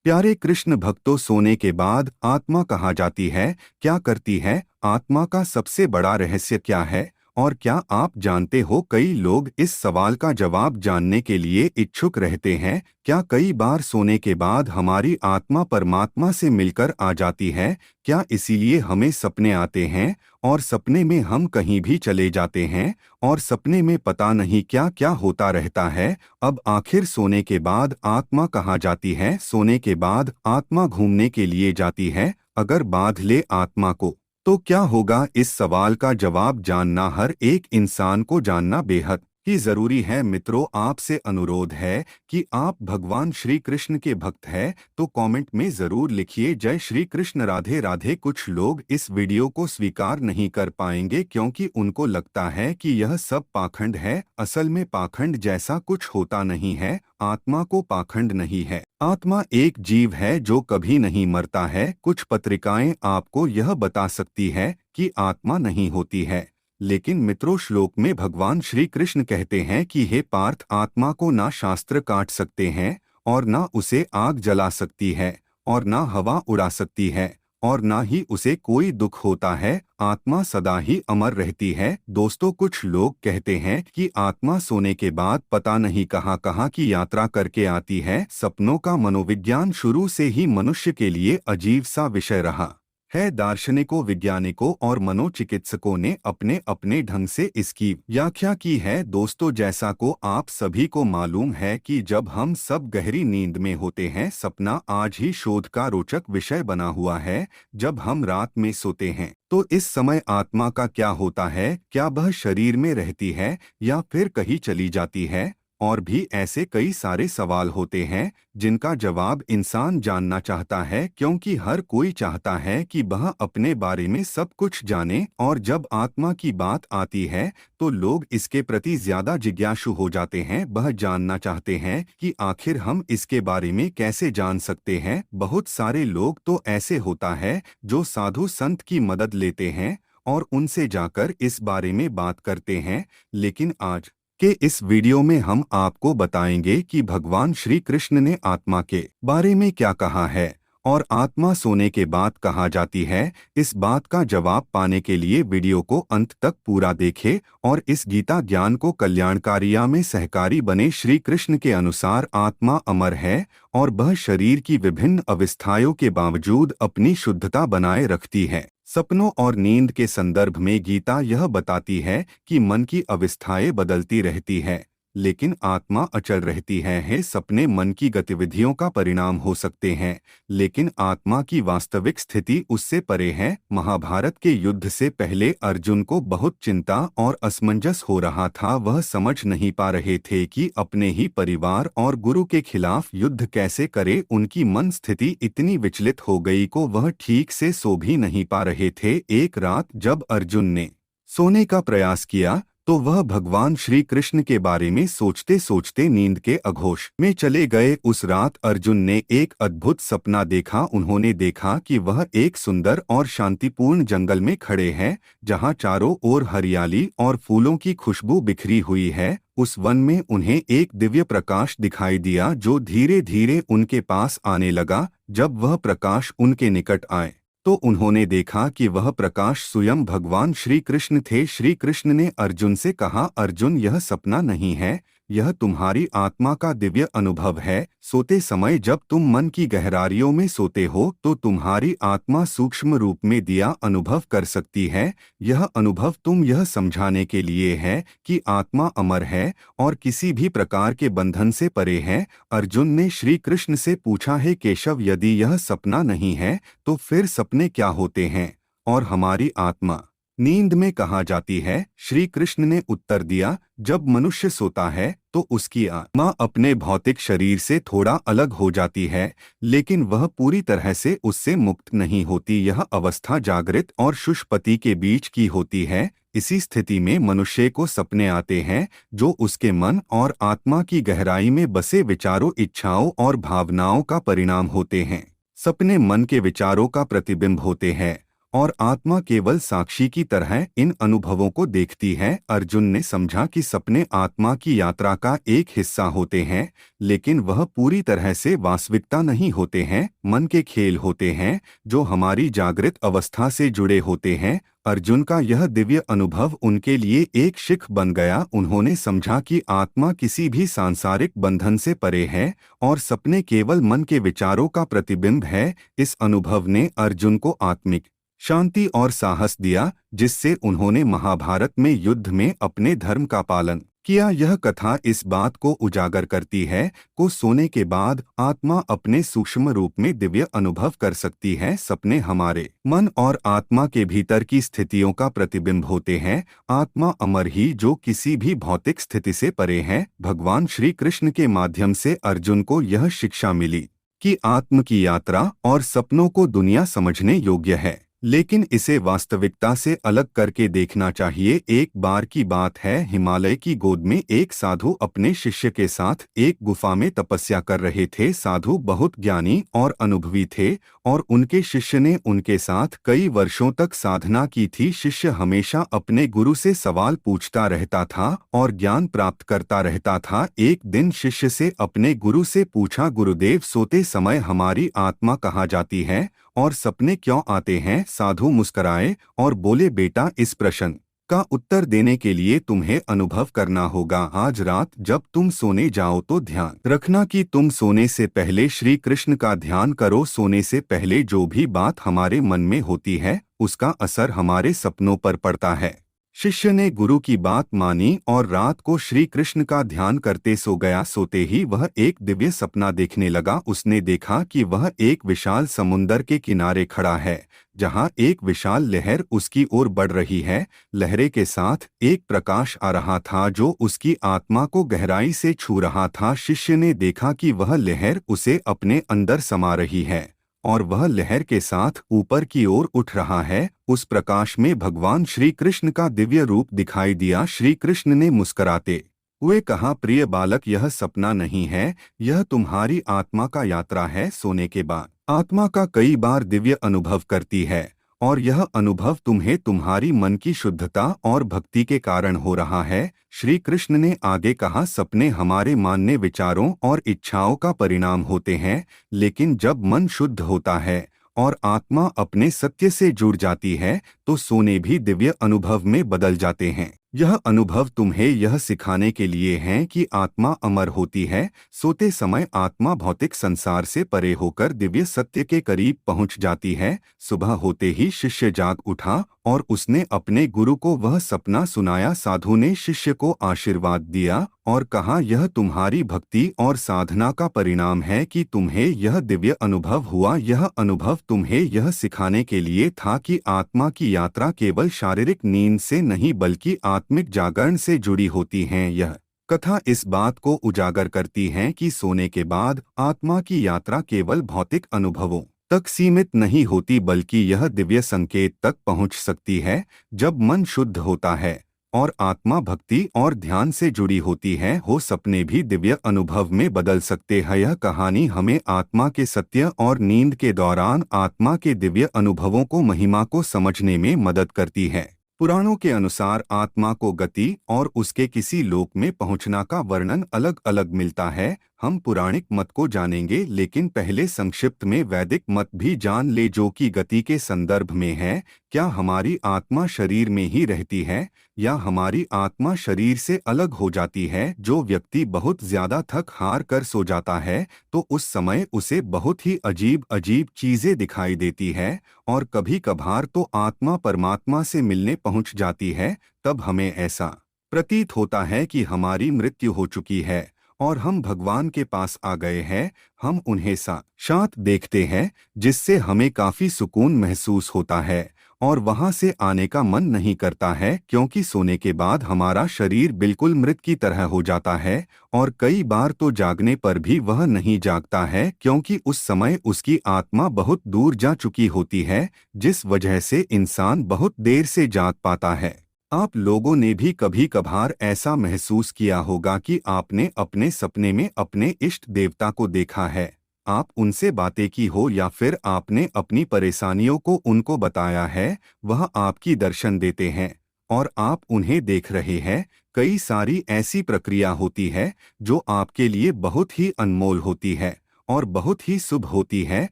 प्यारे कृष्ण भक्तों, सोने के बाद आत्मा कहाँ जाती है, क्या करती है? आत्मा का सबसे बड़ा रहस्य क्या है? और क्या आप जानते हो, कई लोग इस सवाल का जवाब जानने के लिए इच्छुक रहते हैं। क्या कई बार सोने के बाद हमारी आत्मा परमात्मा से मिलकर आ जाती है? क्या इसीलिए हमें सपने आते हैं और सपने में हम कहीं भी चले जाते हैं और सपने में पता नहीं क्या क्या होता रहता है? अब आखिर सोने के बाद आत्मा कहाँ जाती है? सोने के बाद आत्मा घूमने के लिए जाती है। अगर बांध ले आत्मा को तो क्या होगा? इस सवाल का जवाब जानना हर एक इंसान को जानना बेहद ही जरूरी है। मित्रों, आपसे अनुरोध है कि आप भगवान श्री कृष्ण के भक्त हैं तो कमेंट में जरूर लिखिए जय श्री कृष्ण, राधे राधे। कुछ लोग इस वीडियो को स्वीकार नहीं कर पाएंगे क्योंकि उनको लगता है कि यह सब पाखंड है। असल में पाखंड जैसा कुछ होता नहीं है। आत्मा को पाखंड नहीं है। आत्मा एक जीव है जो कभी नहीं मरता है। कुछ पत्रिकाएं आपको यह बता सकती है कि आत्मा नहीं होती है, लेकिन मित्रों, श्लोक में भगवान श्री कृष्ण कहते हैं कि हे पार्थ, आत्मा को ना शास्त्र काट सकते हैं और ना उसे आग जला सकती है और ना हवा उड़ा सकती है और ना ही उसे कोई दुख होता है। आत्मा सदा ही अमर रहती है। दोस्तों, कुछ लोग कहते हैं कि आत्मा सोने के बाद पता नहीं कहाँ कहाँ की यात्रा करके आती है। सपनों का मनोविज्ञान शुरू से ही मनुष्य के लिए अजीब सा विषय रहा है। दार्शनिकों, वैज्ञानिकों और मनोचिकित्सकों ने अपने अपने ढंग से इसकी व्याख्या की है। दोस्तों, जैसा को आप सभी को मालूम है कि जब हम सब गहरी नींद में होते हैं, सपना आज ही शोध का रोचक विषय बना हुआ है। जब हम रात में सोते हैं तो इस समय आत्मा का क्या होता है? क्या वह शरीर में रहती है या फिर कहीं चली जाती है? और भी ऐसे कई सारे सवाल होते हैं जिनका जवाब इंसान जानना चाहता है, क्योंकि हर कोई चाहता है कि वह अपने बारे में सब कुछ जाने। और जब आत्मा की बात आती है तो लोग इसके प्रति ज्यादा जिज्ञासु हो जाते हैं। वह जानना चाहते हैं कि आखिर हम इसके बारे में कैसे जान सकते हैं। बहुत सारे लोग तो ऐसे होता है जो साधु संत की मदद लेते हैं और उनसे जाकर इस बारे में बात करते हैं। लेकिन आज के इस वीडियो में हम आपको बताएंगे कि भगवान श्री कृष्ण ने आत्मा के बारे में क्या कहा है और आत्मा सोने के बाद कहाँ जाती है। इस बात का जवाब पाने के लिए वीडियो को अंत तक पूरा देखें और इस गीता ज्ञान को कल्याणकारिया में सहकारी बने। श्री कृष्ण के अनुसार आत्मा अमर है और वह शरीर की विभिन्न अवस्थाओं के बावजूद अपनी शुद्धता बनाए रखती है। सपनों और नींद के संदर्भ में गीता यह बताती है कि मन की अवस्थाएं बदलती रहती है लेकिन आत्मा अचल रहती है। सपने मन की गतिविधियों का परिणाम हो सकते हैं, लेकिन आत्मा की वास्तविक स्थिति उससे परे है। महाभारत के युद्ध से पहले अर्जुन को बहुत चिंता और असमंजस हो रहा था। वह समझ नहीं पा रहे थे कि अपने ही परिवार और गुरु के खिलाफ युद्ध कैसे करे। उनकी मन स्थिति इतनी विचलित हो गई को वह ठीक से सो भी नहीं पा रहे थे। एक रात जब अर्जुन ने सोने का प्रयास किया तो वह भगवान श्री कृष्ण के बारे में सोचते सोचते नींद के अघोष में चले गए। उस रात अर्जुन ने एक अद्भुत सपना देखा। उन्होंने देखा कि वह एक सुंदर और शांतिपूर्ण जंगल में खड़े हैं, जहां चारों ओर हरियाली और फूलों की खुशबू बिखरी हुई है। उस वन में उन्हें एक दिव्य प्रकाश दिखाई दिया जो धीरे धीरे उनके पास आने लगा। जब वह प्रकाश उनके निकट आए तो उन्होंने देखा कि वह प्रकाश स्वयं भगवान श्री कृष्ण थे। श्री कृष्ण ने अर्जुन से कहा, अर्जुन, यह सपना नहीं है, यह तुम्हारी आत्मा का दिव्य अनुभव है। सोते समय जब तुम मन की गहराइयों में सोते हो तो तुम्हारी आत्मा सूक्ष्म रूप में दिया अनुभव कर सकती है। यह अनुभव तुम यह समझाने के लिए है कि आत्मा अमर है और किसी भी प्रकार के बंधन से परे है। अर्जुन ने श्री कृष्ण से पूछा, है केशव, यदि यह सपना नहीं है तो फिर सपने क्या होते हैं और हमारी आत्मा नींद में कहाँ जाती है? श्री कृष्ण ने उत्तर दिया, जब मनुष्य सोता है तो उसकी आत्मा अपने भौतिक शरीर से थोड़ा अलग हो जाती है, लेकिन वह पूरी तरह से उससे मुक्त नहीं होती। यह अवस्था जागृत और सुषुप्ति के बीच की होती है। इसी स्थिति में मनुष्य को सपने आते हैं जो उसके मन और आत्मा की गहराई में बसे विचारों, इच्छाओं और भावनाओं का परिणाम होते हैं। सपने मन के विचारों का प्रतिबिंब होते हैं और आत्मा केवल साक्षी की तरह इन अनुभवों को देखती है। अर्जुन ने समझा कि सपने आत्मा की यात्रा का एक हिस्सा होते हैं, लेकिन वह पूरी तरह से वास्तविकता नहीं होते हैं, मन के खेल होते हैं जो हमारी जागृत अवस्था से जुड़े होते हैं। अर्जुन का यह दिव्य अनुभव उनके लिए एक शिख बन गया। उन्होंने समझा कि आत्मा किसी भी सांसारिक बंधन से परे है और सपने केवल मन के विचारों का प्रतिबिंब है। इस अनुभव ने अर्जुन को आत्मिक शांति और साहस दिया, जिससे उन्होंने महाभारत में युद्ध में अपने धर्म का पालन किया। यह कथा इस बात को उजागर करती है को सोने के बाद आत्मा अपने सूक्ष्म रूप में दिव्य अनुभव कर सकती है। सपने हमारे मन और आत्मा के भीतर की स्थितियों का प्रतिबिंब होते हैं। आत्मा अमर ही जो किसी भी भौतिक स्थिति से परे है। भगवान श्री कृष्ण के माध्यम से अर्जुन को यह शिक्षा मिली कि आत्म की यात्रा और सपनों को दुनिया समझने योग्य है, लेकिन इसे वास्तविकता से अलग करके देखना चाहिए। एक बार की बात है, हिमालय की गोद में एक साधु अपने शिष्य के साथ एक गुफा में तपस्या कर रहे थे। साधु बहुत ज्ञानी और अनुभवी थे और उनके शिष्य ने उनके साथ कई वर्षों तक साधना की थी। शिष्य हमेशा अपने गुरु से सवाल पूछता रहता था और ज्ञान प्राप्त करता रहता था। एक दिन शिष्य से अपने गुरु से पूछा, गुरुदेव, सोते समय हमारी आत्मा कहाँ जाती है और सपने क्यों आते हैं? साधु मुस्कराए और बोले, बेटा, इस प्रश्न का उत्तर देने के लिए तुम्हें अनुभव करना होगा। आज रात जब तुम सोने जाओ तो ध्यान रखना कि तुम सोने से पहले श्री कृष्ण का ध्यान करो। सोने से पहले जो भी बात हमारे मन में होती है उसका असर हमारे सपनों पर पड़ता है। शिष्य ने गुरु की बात मानी और रात को श्री कृष्ण का ध्यान करते सो गया। सोते ही वह एक दिव्य सपना देखने लगा। उसने देखा कि वह एक विशाल समुंदर के किनारे खड़ा है, जहां एक विशाल लहर उसकी ओर बढ़ रही है। लहरे के साथ एक प्रकाश आ रहा था जो उसकी आत्मा को गहराई से छू रहा था। शिष्य ने देखा कि वह लहर उसे अपने अंदर समा रही है और वह लहर के साथ ऊपर की ओर उठ रहा है। उस प्रकाश में भगवान श्री कृष्ण का दिव्य रूप दिखाई दिया। श्री कृष्ण ने मुस्कुराते हुए कहा, प्रिय बालक, यह सपना नहीं है, यह तुम्हारी आत्मा का यात्रा है। सोने के बाद आत्मा का कई बार दिव्य अनुभव करती है और यह अनुभव तुम्हें तुम्हारी मन की शुद्धता और भक्ति के कारण हो रहा है। श्री कृष्ण ने आगे कहा, सपने हमारे मानने विचारों और इच्छाओं का परिणाम होते हैं, लेकिन जब मन शुद्ध होता है और आत्मा अपने सत्य से जुड़ जाती है तो सोने भी दिव्य अनुभव में बदल जाते हैं। यह अनुभव तुम्हें यह सिखाने के लिए है कि आत्मा अमर होती है। सोते समय आत्मा भौतिक संसार से परे होकर दिव्य सत्य के करीब पहुंच जाती है। सुबह होते ही शिष्य जाग उठा और उसने अपने गुरु को वह सपना सुनाया। साधु ने शिष्य को आशीर्वाद दिया और कहा, यह तुम्हारी भक्ति और साधना का परिणाम है कि तुम्हें यह दिव्य अनुभव हुआ। यह अनुभव तुम्हें यह सिखाने के लिए था कि आत्मा की यात्रा केवल शारीरिक नींद से नहीं बल्कि आत्मिक जागरण से जुड़ी होती है। यह कथा इस बात को उजागर करती है कि सोने के बाद आत्मा की यात्रा केवल भौतिक अनुभवों तक सीमित नहीं होती, बल्कि यह दिव्य संकेत तक पहुंच सकती है। जब मन शुद्ध होता है और आत्मा भक्ति और ध्यान से जुड़ी होती है, हो सपने भी दिव्य अनुभव में बदल सकते हैं। यह कहानी हमें आत्मा के सत्य और नींद के दौरान आत्मा के दिव्य अनुभवों को महिमा को समझने में मदद करती है। पुराणों के अनुसार आत्मा को गति और उसके किसी लोक में पहुंचना का वर्णन अलग अलग मिलता है। हम पुराणिक मत को जानेंगे, लेकिन पहले संक्षिप्त में वैदिक मत भी जान ले जो कि गति के संदर्भ में है। क्या हमारी आत्मा शरीर में ही रहती है या हमारी आत्मा शरीर से अलग हो जाती है? जो व्यक्ति बहुत ज्यादा थक हार कर सो जाता है तो उस समय उसे बहुत ही अजीब अजीब चीजें दिखाई देती है और कभी कभार तो आत्मा परमात्मा से मिलने पहुंच जाती है। तब हमें ऐसा प्रतीत होता है कि हमारी मृत्यु हो चुकी है और हम भगवान के पास आ गए हैं। हम उन्हें साक्षात देखते हैं, जिससे हमें काफी सुकून महसूस होता है और वहां से आने का मन नहीं करता है, क्योंकि सोने के बाद हमारा शरीर बिल्कुल मृत की तरह हो जाता है और कई बार तो जागने पर भी वह नहीं जागता है, क्योंकि उस समय उसकी आत्मा बहुत दूर जा चुकी होती है, जिस वजह से इंसान बहुत देर से जाग पाता है। आप लोगों ने भी कभी कभार ऐसा महसूस किया होगा कि आपने अपने सपने में अपने इष्ट देवता को देखा है। आप उनसे बातें की हो या फिर आपने अपनी परेशानियों को उनको बताया है, वह आपकी दर्शन देते हैं और आप उन्हें देख रहे हैं। कई सारी ऐसी प्रक्रिया होती है जो आपके लिए बहुत ही अनमोल होती है और बहुत ही शुभ होती है।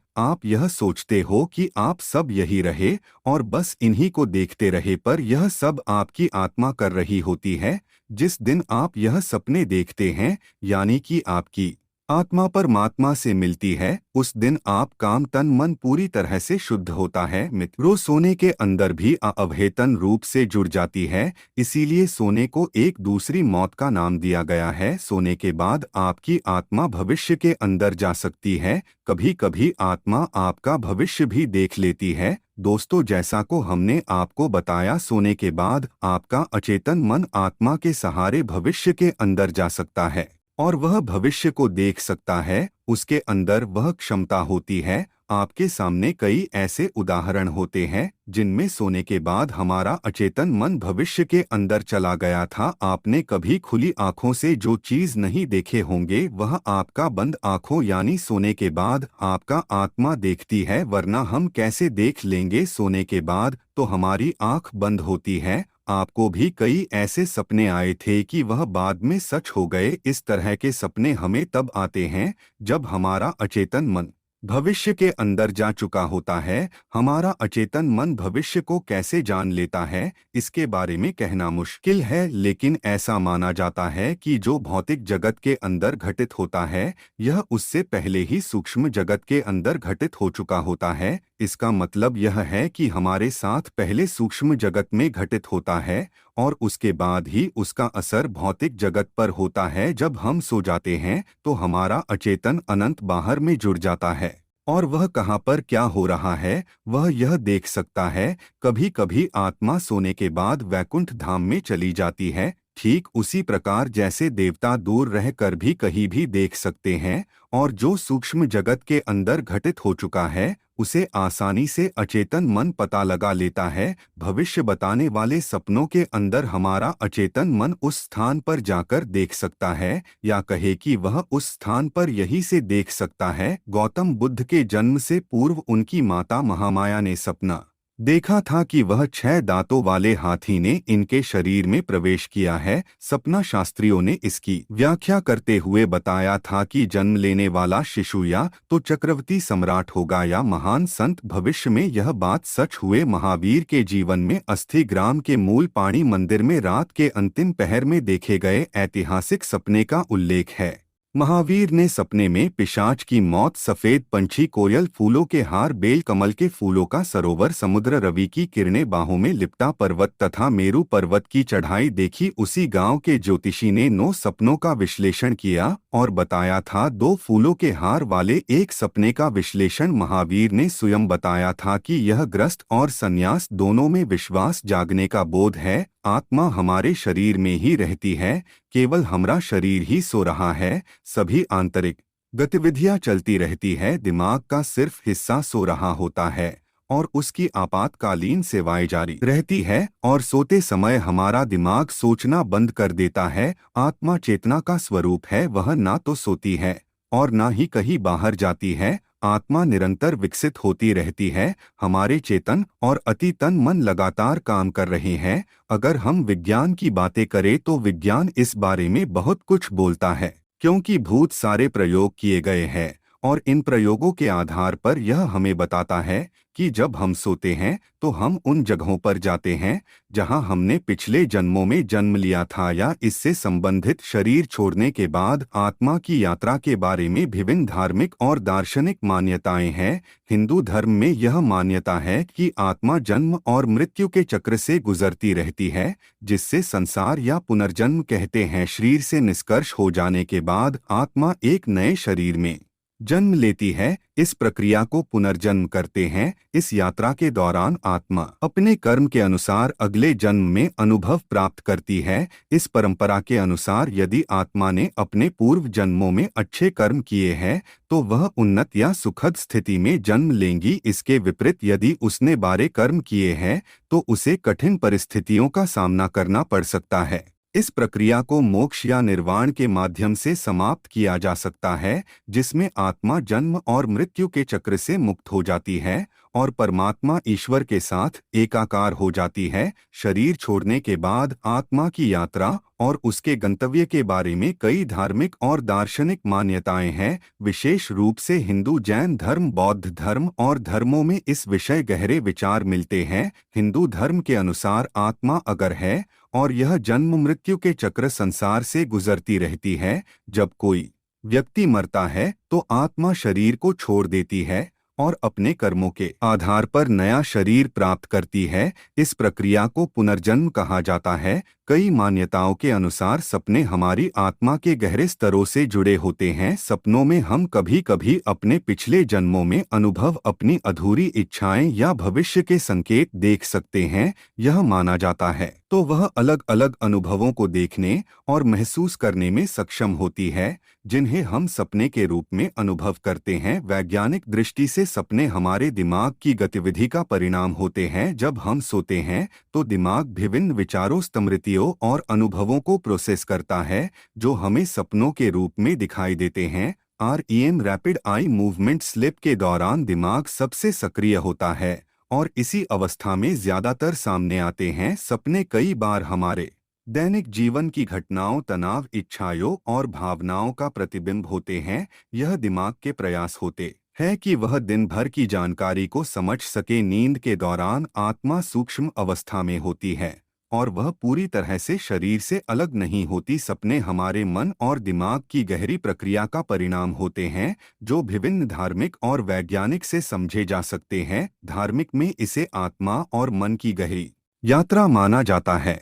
आप यह सोचते हो कि आप सब यही रहे और बस इन्हीं को देखते रहे, पर यह सब आपकी आत्मा कर रही होती है। जिस दिन आप यह सपने देखते हैं, यानी कि आपकी आत्मा परमात्मा से मिलती है, उस दिन आप काम तन मन पूरी तरह से शुद्ध होता है। मित्रों, सोने के अंदर भी अवचेतन रूप से जुड़ जाती है, इसीलिए सोने को एक दूसरी मौत का नाम दिया गया है। सोने के बाद आपकी आत्मा भविष्य के अंदर जा सकती है। कभी कभी आत्मा आपका भविष्य भी देख लेती है। दोस्तों, जैसा को हमने आपको बताया, सोने के बाद आपका अचेतन मन आत्मा के सहारे भविष्य के अंदर जा सकता है और वह भविष्य को देख सकता है। उसके अंदर वह क्षमता होती है। आपके सामने कई ऐसे उदाहरण होते हैं जिनमें सोने के बाद हमारा अचेतन मन भविष्य के अंदर चला गया था। आपने कभी खुली आंखों से जो चीज नहीं देखे होंगे, वह आपका बंद आंखों यानी सोने के बाद आपका आत्मा देखती है, वरना हम कैसे देख लेंगे? सोने के बाद तो हमारी आंख बंद होती है। आपको भी कई ऐसे सपने आए थे कि वह बाद में सच हो गए। इस तरह के सपने हमें तब आते हैं जब हमारा अचेतन मन भविष्य के अंदर जा चुका होता है। हमारा अचेतन मन भविष्य को कैसे जान लेता है, इसके बारे में कहना मुश्किल है, लेकिन ऐसा माना जाता है कि जो भौतिक जगत के अंदर घटित होता है, यह उससे पहले ही सूक्ष्म जगत के अंदर घटित हो चुका होता है। इसका मतलब यह है कि हमारे साथ पहले सूक्ष्म जगत में घटित होता है और उसके बाद ही उसका असर भौतिक जगत पर होता है। जब हम सो जाते हैं तो हमारा अचेतन अनंत बाहर में जुड़ जाता है और वह कहाँ पर क्या हो रहा है वह यह देख सकता है। कभी कभी आत्मा सोने के बाद वैकुंठ धाम में चली जाती है, ठीक उसी प्रकार जैसे देवता दूर रहकर भी कहीं भी देख सकते हैं। और जो सूक्ष्म जगत के अंदर घटित हो चुका है, उसे आसानी से अचेतन मन पता लगा लेता है। भविष्य बताने वाले सपनों के अंदर हमारा अचेतन मन उस स्थान पर जाकर देख सकता है, या कहे कि वह उस स्थान पर यहीं से देख सकता है। गौतम बुद्ध के जन्म से पूर्व उनकी माता महामाया ने सपना देखा था कि वह 6 दांतों वाले हाथी ने इनके शरीर में प्रवेश किया है। सपना शास्त्रियों ने इसकी व्याख्या करते हुए बताया था कि जन्म लेने वाला शिशु या तो चक्रवर्ती सम्राट होगा या महान संत। भविष्य में यह बात सच हुए। महावीर के जीवन में अस्थि ग्राम के मूल पाणी मंदिर में रात के अंतिम पहर में देखे गए ऐतिहासिक सपने का उल्लेख है। महावीर ने सपने में पिशाच की मौत, सफेद पंछी, कोयल, फूलों के हार, बेल कमल के फूलों का सरोवर, समुद्र, रवि की किरणें, बाहों में लिपटा पर्वत तथा मेरू पर्वत की चढ़ाई देखी। उसी गांव के ज्योतिषी ने 9 सपनों का विश्लेषण किया और बताया था। 2 फूलों के हार वाले एक सपने का विश्लेषण महावीर ने स्वयं बताया था कि यह ग्रस्त और संन्यास दोनों में विश्वास जागने का बोध है। आत्मा हमारे शरीर में ही रहती है, केवल हमारा शरीर ही सो रहा है। सभी आंतरिक गतिविधियां चलती रहती है, दिमाग का सिर्फ हिस्सा सो रहा होता है और उसकी आपातकालीन सेवाएं जारी रहती है। और सोते समय हमारा दिमाग सोचना बंद कर देता है। आत्मा चेतना का स्वरूप है, वह ना तो सोती है और ना ही कहीं बाहर जाती है। आत्मा निरंतर विकसित होती रहती है। हमारे चेतन और अतितन मन लगातार काम कर रहे हैं। अगर हम विज्ञान की बातें करें तो विज्ञान इस बारे में बहुत कुछ बोलता है, क्योंकि बहुत सारे प्रयोग किए गए हैं और इन प्रयोगों के आधार पर यह हमें बताता है कि जब हम सोते हैं तो हम उन जगहों पर जाते हैं जहां हमने पिछले जन्मों में जन्म लिया था, या इससे संबंधित शरीर छोड़ने के बाद आत्मा की यात्रा के बारे में विभिन्न धार्मिक और दार्शनिक मान्यताएं हैं। हिंदू धर्म में यह मान्यता है कि आत्मा जन्म और मृत्यु के चक्र से गुजरती रहती है, जिससे संसार या पुनर्जन्म कहते हैं। शरीर से निष्कर्ष हो जाने के बाद आत्मा एक नए शरीर में जन्म लेती है। इस प्रक्रिया को पुनर्जन्म करते हैं। इस यात्रा के दौरान आत्मा अपने कर्म के अनुसार अगले जन्म में अनुभव प्राप्त करती है। इस परंपरा के अनुसार यदि आत्मा ने अपने पूर्व जन्मों में अच्छे कर्म किए हैं तो वह उन्नत या सुखद स्थिति में जन्म लेंगी। इसके विपरीत यदि उसने बुरे कर्म किए हैं तो उसे कठिन परिस्थितियों का सामना करना पड़ सकता है। इस प्रक्रिया को मोक्ष या निर्वाण के माध्यम से समाप्त किया जा सकता है, जिसमें आत्मा जन्म और मृत्यु के चक्र से मुक्त हो जाती है और परमात्मा ईश्वर के साथ एकाकार हो जाती है। शरीर छोड़ने के बाद आत्मा की यात्रा और उसके गंतव्य के बारे में कई धार्मिक और दार्शनिक मान्यताएं हैं। विशेष रूप से हिंदू, जैन धर्म, बौद्ध धर्म और धर्मों में इस विषय गहरे विचार मिलते हैं। हिंदू धर्म के अनुसार आत्मा अगर है और यह जन्म मृत्यु के चक्र संसार से गुजरती रहती है। जब कोई व्यक्ति मरता है तो आत्मा शरीर को छोड़ देती है और अपने कर्मों के आधार पर नया शरीर प्राप्त करती है। इस प्रक्रिया को पुनर्जन्म कहा जाता है। कई मान्यताओं के अनुसार सपने हमारी आत्मा के गहरे स्तरों से जुड़े होते हैं। सपनों में हम कभी कभी अपने पिछले जन्मों में अनुभव, अपनी अधूरी इच्छाएं या भविष्य के संकेत देख सकते हैं। यह माना जाता है तो वह अलग अलग अनुभवों को देखने और महसूस करने में सक्षम होती है, जिन्हें हम सपने के रूप में अनुभव करते हैं। वैज्ञानिक दृष्टि से सपने हमारे दिमाग की गतिविधि का परिणाम होते हैं। जब हम सोते हैं तो दिमाग विभिन्न विचारों, स्मृतियों और अनुभवों को प्रोसेस करता है, जो हमें सपनों के रूप में दिखाई देते हैं। REM rapid eye movement slip के दौरान दिमाग सबसे सक्रिय होता है और इसी अवस्था में ज्यादातर सामने आते हैं। सपने कई बार हमारे दैनिक जीवन की घटनाओं, तनाव, इच्छाओं और भावनाओं का प्रतिबिंब होते हैं। यह दिमाग के प्रयास होते हैं कि वह दिन भर की जानकारी को समझ सके। नींद के दौरान आत्मा सूक्ष्म अवस्था में होती है और वह पूरी तरह से शरीर से अलग नहीं होती। सपने हमारे मन और दिमाग की गहरी प्रक्रिया का परिणाम होते हैं, जो विभिन्न धार्मिक और वैज्ञानिक से समझे जा सकते हैं। धार्मिक में इसे आत्मा और मन की गहरी यात्रा माना जाता है,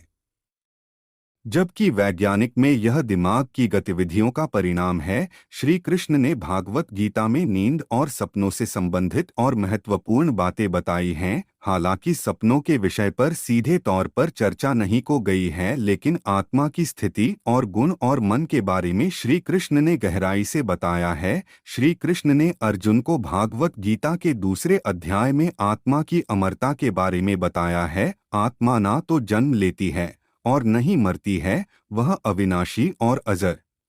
जबकि वैज्ञानिक में यह दिमाग की गतिविधियों का परिणाम है। श्री कृष्ण ने भागवत गीता में नींद और सपनों से संबंधित और महत्वपूर्ण बातें बताई हैं। हालांकि सपनों के विषय पर सीधे तौर पर चर्चा नहीं को गई है, लेकिन आत्मा की स्थिति और गुण और मन के बारे में श्री कृष्ण ने गहराई से बताया है। श्री कृष्ण ने अर्जुन को भागवत गीता के दूसरे अध्याय में आत्मा की अमरता के बारे में बताया है। आत्मा ना तो जन्म लेती है और नहीं मरती है, वह अविनाशी और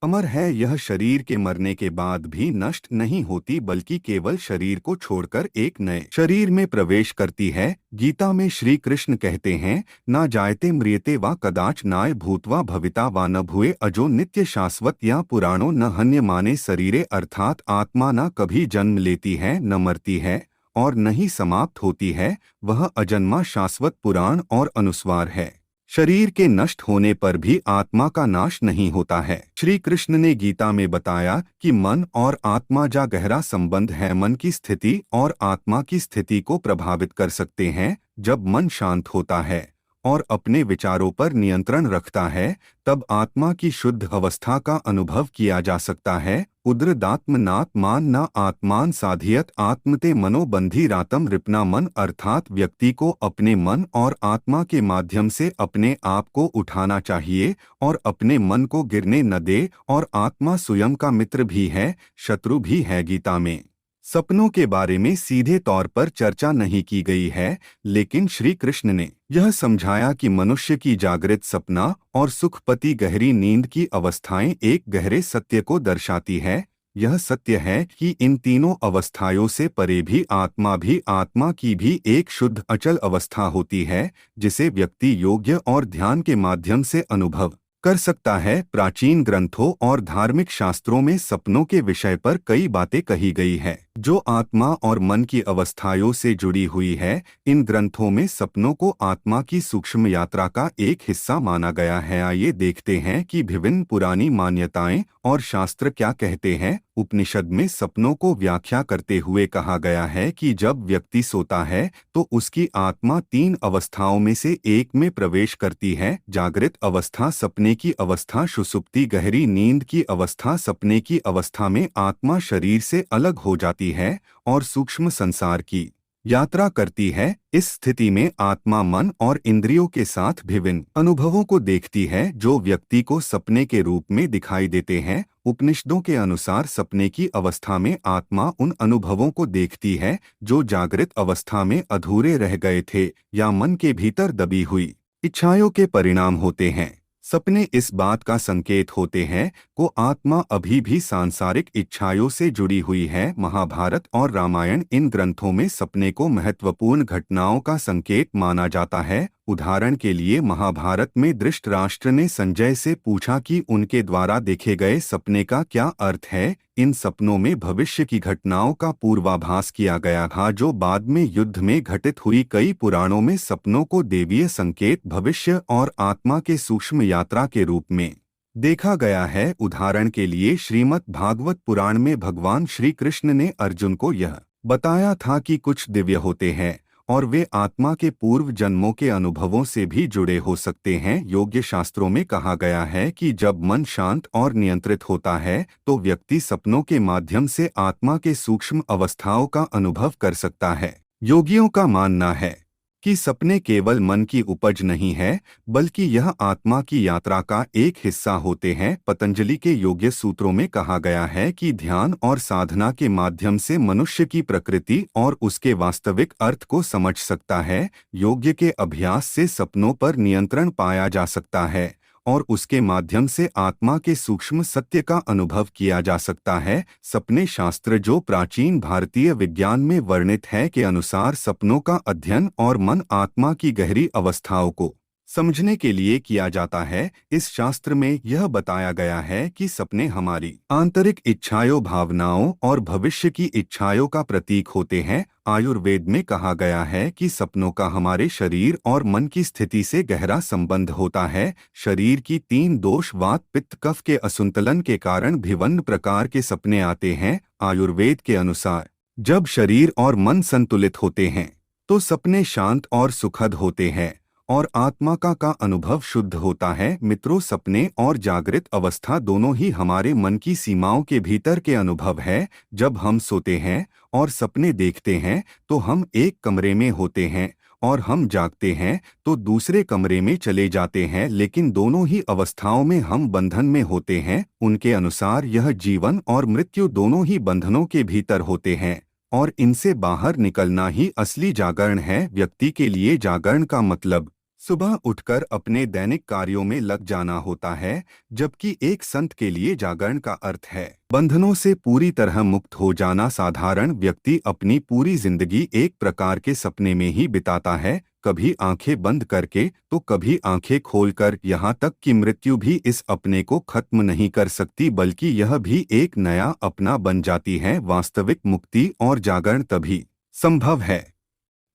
अमर है। यह शरीर के मरने के बाद भी नष्ट नहीं होती, बल्कि केवल शरीर को छोड़कर एक नए शरीर में प्रवेश करती है। गीता में श्री कृष्ण कहते हैं, ना जायते म्रियते वा कदाच नाय भूतवा भविता वा न भुए अजो नित्य शाश्वत या पुराणो न हन्य माने शरीरे। अर्थात आत्मा न कभी जन्म लेती है, न मरती है और न ही समाप्त होती है। वह अजन्मा, शाश्वत, पुराण और अनुस्वार है। शरीर के नष्ट होने पर भी आत्मा का नाश नहीं होता है। श्री कृष्ण ने गीता में बताया कि मन और आत्मा का गहरा संबंध है। मन की स्थिति और आत्मा की स्थिति को प्रभावित कर सकते हैं। जब मन शांत होता है और अपने विचारों पर नियंत्रण रखता है, तब आत्मा की शुद्ध अवस्था का अनुभव किया जा सकता है। उद्रदात्मनात्मान न आत्मान साधियत आत्मते मनोबंधी रातम रिपना। मन अर्थात व्यक्ति को अपने मन और आत्मा के माध्यम से अपने आप को उठाना चाहिए और अपने मन को गिरने न दे। और आत्मा स्वयं का मित्र भी है, शत्रु भी है। गीता में सपनों के बारे में सीधे तौर पर चर्चा नहीं की गई है, लेकिन श्री कृष्ण ने यह समझाया कि मनुष्य की जागृत, सपना और सुखपति गहरी नींद की अवस्थाएं एक गहरे सत्य को दर्शाती है। यह सत्य है कि इन तीनों अवस्थाओं से परे भी आत्मा की भी एक शुद्ध अचल अवस्था होती है, जिसे व्यक्ति योग्य और ध्यान के माध्यम से अनुभव कर सकता है। प्राचीन ग्रंथों और धार्मिक शास्त्रों में सपनों के विषय पर कई बातें कही गई है, जो आत्मा और मन की अवस्थाओं से जुड़ी हुई है। इन ग्रंथों में सपनों को आत्मा की सूक्ष्म यात्रा का एक हिस्सा माना गया है। आइए देखते हैं कि विभिन्न पुरानी मान्यताएं और शास्त्र क्या कहते हैं। उपनिषद में सपनों को व्याख्या करते हुए कहा गया है कि जब व्यक्ति सोता है तो उसकी आत्मा 3 अवस्थाओं में से एक में प्रवेश करती है। जागृत अवस्था, सपने की अवस्था, सुषुप्ति गहरी नींद की अवस्था। सपने की अवस्था में आत्मा शरीर से अलग हो जाती है और सूक्ष्म संसार की यात्रा करती है। इस स्थिति में आत्मा मन और इंद्रियों के साथ विभिन्न अनुभवों को देखती है, जो व्यक्ति को सपने के रूप में दिखाई देते हैं। उपनिषदों के अनुसार सपने की अवस्था में आत्मा उन अनुभवों को देखती है जो जागृत अवस्था में अधूरे रह गए थे या मन के भीतर दबी हुई इच्छाओं के परिणाम होते हैं। सपने इस बात का संकेत होते हैं को आत्मा अभी भी सांसारिक इच्छाओं से जुड़ी हुई है। महाभारत और रामायण इन ग्रंथों में सपने को महत्वपूर्ण घटनाओं का संकेत माना जाता है। उदाहरण के लिए महाभारत में धृतराष्ट्र ने संजय से पूछा कि उनके द्वारा देखे गए सपने का क्या अर्थ है। इन सपनों में भविष्य की घटनाओं का पूर्वाभास किया गया था जो बाद में युद्ध में घटित हुई। कई पुराणों में सपनों को देवीय संकेत, भविष्य और आत्मा के सूक्ष्म यात्रा के रूप में देखा गया है। उदाहरण के लिए श्रीमद् भागवत पुराण में भगवान श्री कृष्ण ने अर्जुन को यह बताया था कि कुछ दिव्य होते हैं और वे आत्मा के पूर्व जन्मों के अनुभवों से भी जुड़े हो सकते हैं। योग्य शास्त्रों में कहा गया है कि जब मन शांत और नियंत्रित होता है तो व्यक्ति सपनों के माध्यम से आत्मा के सूक्ष्म अवस्थाओं का अनुभव कर सकता है। योगियों का मानना है कि सपने केवल मन की उपज नहीं है बल्कि यह आत्मा की यात्रा का एक हिस्सा होते हैं। पतंजलि के योग्य सूत्रों में कहा गया है कि ध्यान और साधना के माध्यम से मनुष्य की प्रकृति और उसके वास्तविक अर्थ को समझ सकता है। योग्य के अभ्यास से सपनों पर नियंत्रण पाया जा सकता है और उसके माध्यम से आत्मा के सूक्ष्म सत्य का अनुभव किया जा सकता है। सपने शास्त्र जो प्राचीन भारतीय विज्ञान में वर्णित है के अनुसार सपनों का अध्ययन और मन आत्मा की गहरी अवस्थाओं को समझने के लिए किया जाता है। इस शास्त्र में यह बताया गया है कि सपने हमारी आंतरिक इच्छाओं, भावनाओं और भविष्य की इच्छाओं का प्रतीक होते हैं। आयुर्वेद में कहा गया है कि सपनों का हमारे शरीर और मन की स्थिति से गहरा संबंध होता है। शरीर की 3 दोष, वात, पित्त, कफ के असंतुलन के कारण विभिन्न प्रकार के सपने आते हैं। आयुर्वेद के अनुसार जब शरीर और मन संतुलित होते हैं तो सपने शांत और सुखद होते हैं और आत्मा का अनुभव शुद्ध होता है। मित्रों, सपने और जागृत अवस्था दोनों ही हमारे मन की सीमाओं के भीतर के अनुभव है। जब हम सोते हैं और सपने देखते हैं तो हम एक कमरे में होते हैं और हम जागते हैं तो दूसरे कमरे में चले जाते हैं, लेकिन दोनों ही अवस्थाओं में हम बंधन में होते हैं। उनके अनुसार यह जीवन और मृत्यु दोनों ही बंधनों के भीतर होते हैं और इनसे बाहर निकलना ही असली जागरण है। व्यक्ति के लिए जागरण का मतलब सुबह उठकर अपने दैनिक कार्यों में लग जाना होता है, जबकि एक संत के लिए जागरण का अर्थ है बंधनों से पूरी तरह मुक्त हो जाना। साधारण व्यक्ति अपनी पूरी जिंदगी एक प्रकार के सपने में ही बिताता है, कभी आंखें बंद करके तो कभी आंखें खोलकर। यहाँ तक कि मृत्यु भी इस अपने को खत्म नहीं कर सकती बल्कि यह भी एक नया अपना बन जाती है। वास्तविक मुक्ति और जागरण तभी संभव है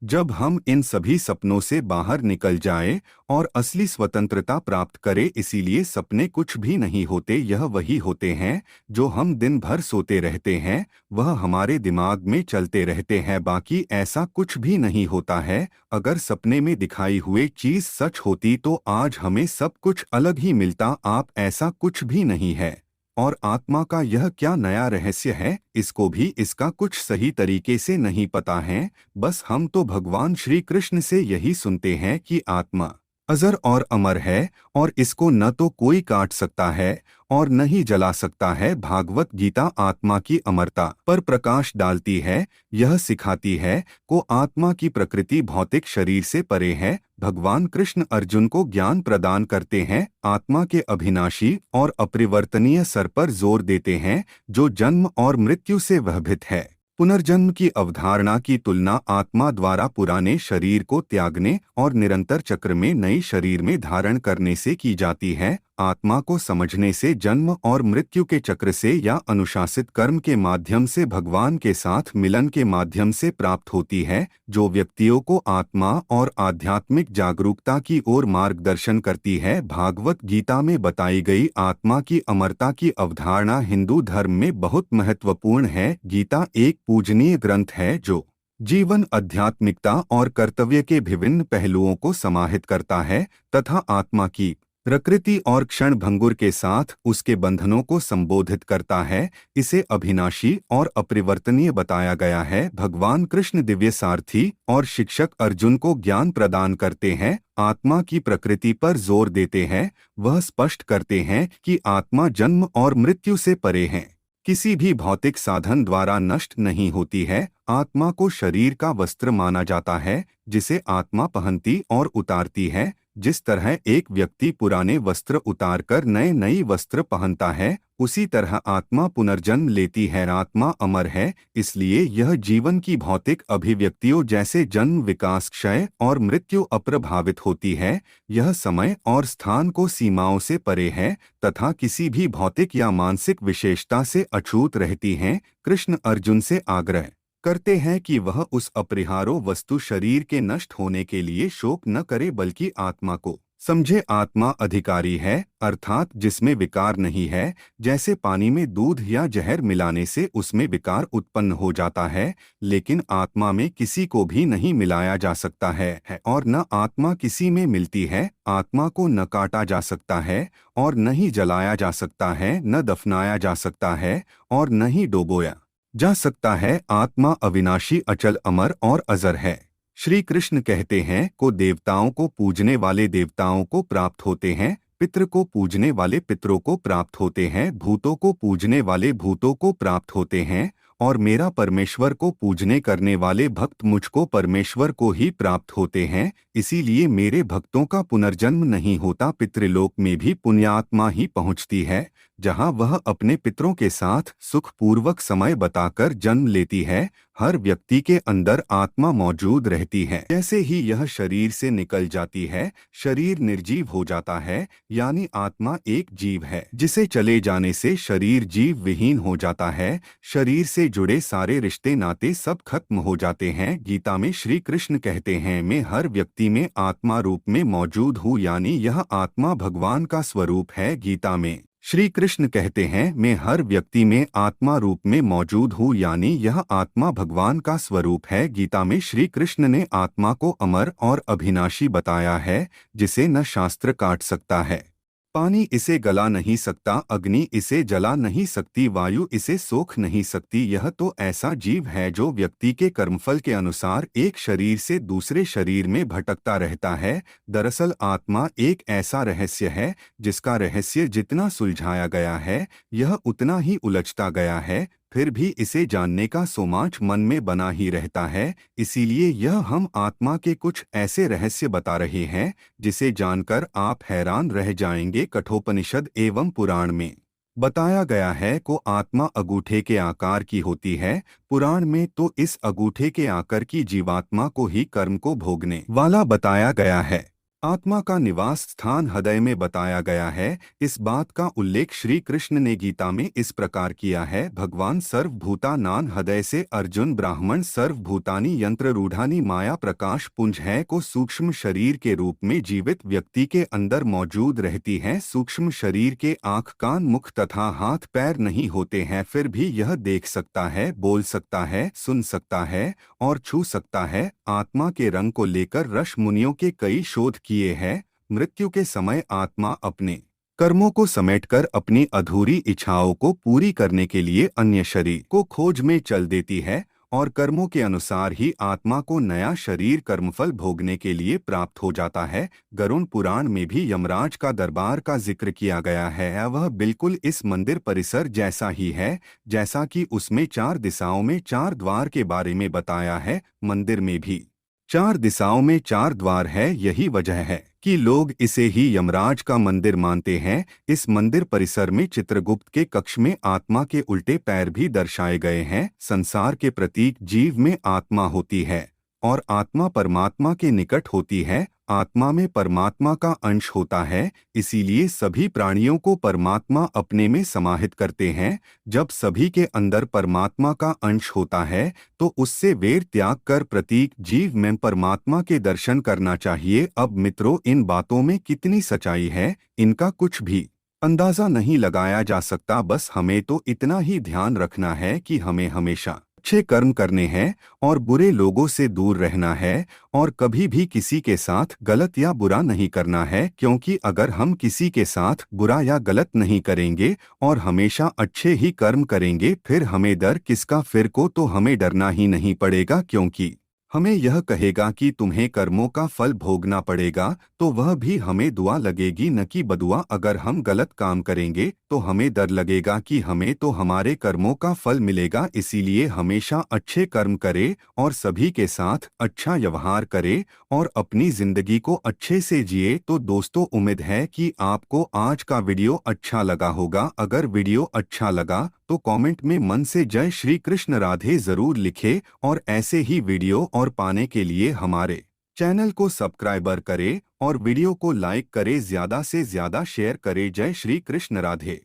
जब हम इन सभी सपनों से बाहर निकल जाएं और असली स्वतंत्रता प्राप्त करें। इसीलिए सपने कुछ भी नहीं होते, यह वही होते हैं जो हम दिन भर सोते रहते हैं, वह हमारे दिमाग में चलते रहते हैं, बाकी ऐसा कुछ भी नहीं होता है। अगर सपने में दिखाई हुई चीज सच होती तो आज हमें सब कुछ अलग ही मिलता। आप ऐसा कुछ भी नहीं है और आत्मा का यह क्या नया रहस्य है, इसको भी इसका कुछ सही तरीके से नहीं पता है। बस हम तो भगवान श्री कृष्ण से यही सुनते हैं कि आत्मा अजर और अमर है और इसको न तो कोई काट सकता है और न ही जला सकता है। भागवत गीता आत्मा की अमरता पर प्रकाश डालती है। यह सिखाती है को आत्मा की प्रकृति भौतिक शरीर से परे है। भगवान कृष्ण अर्जुन को ज्ञान प्रदान करते हैं, आत्मा के अविनाशी और अपरिवर्तनीय सर पर जोर देते हैं जो जन्म और मृत्यु से भयभीत है। पुनर्जन्म की अवधारणा की तुलना आत्मा द्वारा पुराने शरीर को त्यागने और निरंतर चक्र में नई शरीर में धारण करने से की जाती है। आत्मा को समझने से जन्म और मृत्यु के चक्र से या अनुशासित कर्म के माध्यम से भगवान के साथ मिलन के माध्यम से प्राप्त होती है, जो व्यक्तियों को आत्मा और आध्यात्मिक जागरूकता की ओर मार्गदर्शन करती है। भागवत गीता में बताई गई आत्मा की अमरता की अवधारणा हिंदू धर्म में बहुत महत्वपूर्ण है। गीता एक पूजनीय ग्रंथ है जो जीवन, आध्यात्मिकता और कर्तव्य के विभिन्न पहलुओं को समाहित करता है तथा आत्मा की प्रकृति और क्षण भंगुर के साथ उसके बंधनों को संबोधित करता है। इसे अविनाशी और अपरिवर्तनीय बताया गया है। भगवान कृष्ण दिव्य सारथी और शिक्षक अर्जुन को ज्ञान प्रदान करते हैं, आत्मा की प्रकृति पर जोर देते हैं। वह स्पष्ट करते हैं कि आत्मा जन्म और मृत्यु से परे है, किसी भी भौतिक साधन द्वारा नष्ट नहीं होती है। आत्मा को शरीर का वस्त्र माना जाता है जिसे आत्मा पहनती और उतारती है। जिस तरह एक व्यक्ति पुराने वस्त्र उतारकर नई वस्त्र पहनता है, उसी तरह आत्मा पुनर्जन्म लेती है। आत्मा अमर है, इसलिए यह जीवन की भौतिक अभिव्यक्तियों जैसे जन्म, विकास, क्षय और मृत्यु अप्रभावित होती है। यह समय और स्थान को सीमाओं से परे है तथा किसी भी भौतिक या मानसिक विशेषता से अछूत रहती हैं। कृष्ण अर्जुन से आग्रह करते हैं कि वह उस अपरिहार्य वस्तु शरीर के नष्ट होने के लिए शोक न करे, बल्कि आत्मा को समझे। आत्मा अधिकारी है, अर्थात जिसमें विकार नहीं है। जैसे पानी में दूध या जहर मिलाने से उसमें विकार उत्पन्न हो जाता है, लेकिन आत्मा में किसी को भी नहीं मिलाया जा सकता है और न आत्मा किसी में मिलती है। आत्मा को न काटा जा सकता है और न ही जलाया जा सकता है, न दफनाया जा सकता है और न ही डुबोया जा सकता है। आत्मा अविनाशी, अचल, अमर और अजर है। श्री कृष्ण कहते हैं को देवताओं को पूजने वाले देवताओं को प्राप्त होते हैं, पितृ को पूजने वाले पितरों को प्राप्त होते हैं, भूतों को पूजने वाले भूतों को प्राप्त होते हैं और मेरा परमेश्वर को पूजने करने वाले भक्त मुझको परमेश्वर को ही प्राप्त होते हैं। इसीलिए मेरे भक्तों का पुनर्जन्म नहीं होता। पितृलोक में भी पुण्यात्मा ही पहुंचती है, जहां वह अपने पितरों के साथ सुखपूर्वक समय बिताकर जन्म लेती है। हर व्यक्ति के अंदर आत्मा मौजूद रहती है। जैसे ही यह शरीर से निकल जाती है, शरीर निर्जीव हो जाता है, यानी आत्मा एक जीव है जिसे चले जाने से शरीर जीव विहीन हो जाता है। शरीर से जुड़े सारे रिश्ते नाते सब खत्म हो जाते हैं। गीता में श्री कृष्ण कहते हैं, मैं हर व्यक्ति में आत्मा रूप में मौजूद हूँ, यानी यह आत्मा भगवान का स्वरूप है। गीता में श्री कृष्ण कहते हैं, मैं हर व्यक्ति में आत्मा रूप में मौजूद हूँ, यानी यह आत्मा भगवान का स्वरूप है। गीता में श्री कृष्ण ने आत्मा को अमर और अविनाशी बताया है, जिसे न शास्त्र काट सकता है। पानी इसे गला नहीं सकता, अग्नि इसे जला नहीं सकती, वायु इसे सोख नहीं सकती। यह तो ऐसा जीव है जो व्यक्ति के कर्मफल के अनुसार एक शरीर से दूसरे शरीर में भटकता रहता है। दरअसल आत्मा एक ऐसा रहस्य है जिसका रहस्य जितना सुलझाया गया है, यह उतना ही उलझता गया है। फिर भी इसे जानने का सोमाच मन में बना ही रहता है। इसीलिए यह हम आत्मा के कुछ ऐसे रहस्य बता रहे हैं जिसे जानकर आप हैरान रह जाएंगे। कठोपनिषद एवं पुराण में बताया गया है को आत्मा अंगूठे के आकार की होती है। पुराण में तो इस अंगूठे के आकार की जीवात्मा को ही कर्म को भोगने वाला बताया गया है। आत्मा का निवास स्थान हृदय में बताया गया है। इस बात का उल्लेख श्री कृष्ण ने गीता में इस प्रकार किया है, भगवान सर्वभूतानां हृदय से अर्जुन ब्राह्मण सर्वभूतानि यंत्र रूढ़ानि माया प्रकाश पुंज है को सूक्ष्म शरीर के रूप में जीवित व्यक्ति के अंदर मौजूद रहती है। सूक्ष्म शरीर के आँख, कान, मुख तथा हाथ पैर नहीं होते हैं, फिर भी यह देख सकता है, बोल सकता है, सुन सकता है और छू सकता है। आत्मा के रंग को लेकर ऋषि मुनियों के कई शोध किए हैं। मृत्यु के समय आत्मा अपने कर्मों को समेटकर अपनी अधूरी इच्छाओं को पूरी करने के लिए अन्य शरीर को खोज में चल देती है और कर्मों के अनुसार ही आत्मा को नया शरीर कर्मफल भोगने के लिए प्राप्त हो जाता है। गरुड़ पुराण में भी यमराज का दरबार का जिक्र किया गया है। वह बिल्कुल इस मंदिर परिसर जैसा ही है, जैसा कि उसमें 4 दिशाओं में 4 द्वार के बारे में बताया है। मंदिर में भी 4 दिशाओं में 4 द्वार है। यही वजह है कि लोग इसे ही यमराज का मंदिर मानते हैं। इस मंदिर परिसर में चित्रगुप्त के कक्ष में आत्मा के उल्टे पैर भी दर्शाए गए हैं। संसार के प्रतीक जीव में आत्मा होती है और आत्मा परमात्मा के निकट होती है। आत्मा में परमात्मा का अंश होता है, इसीलिए सभी प्राणियों को परमात्मा अपने में समाहित करते हैं। जब सभी के अंदर परमात्मा का अंश होता है तो उससे वैर त्याग कर प्रतीक जीव में परमात्मा के दर्शन करना चाहिए। अब मित्रों, इन बातों में कितनी सच्चाई है, इनका कुछ भी अंदाजा नहीं लगाया जा सकता। बस हमें तो इतना ही ध्यान रखना है कि हमें हमेशा अच्छे कर्म करने हैं और बुरे लोगों से दूर रहना है और कभी भी किसी के साथ गलत या बुरा नहीं करना है, क्योंकि अगर हम किसी के साथ बुरा या गलत नहीं करेंगे और हमेशा अच्छे ही कर्म करेंगे, फिर हमें डर किसका? फिर को तो हमें डरना ही नहीं पड़ेगा, क्योंकि हमें यह कहेगा कि तुम्हें कर्मों का फल भोगना पड़ेगा, तो वह भी हमें दुआ लगेगी न कि बदुआ। अगर हम गलत काम करेंगे तो हमें डर लगेगा कि हमें तो हमारे कर्मों का फल मिलेगा। इसीलिए हमेशा अच्छे कर्म करे और सभी के साथ अच्छा व्यवहार करे और अपनी जिंदगी को अच्छे से जिए। तो दोस्तों, उम्मीद है कि आपको आज का वीडियो अच्छा लगा होगा। अगर वीडियो अच्छा लगा तो कमेंट में मन से जय श्री कृष्ण राधे जरूर लिखे और ऐसे ही वीडियो और पाने के लिए हमारे चैनल को सब्सक्राइबर करें और वीडियो को लाइक करें, ज्यादा से ज्यादा शेयर करें। जय श्री कृष्ण राधे।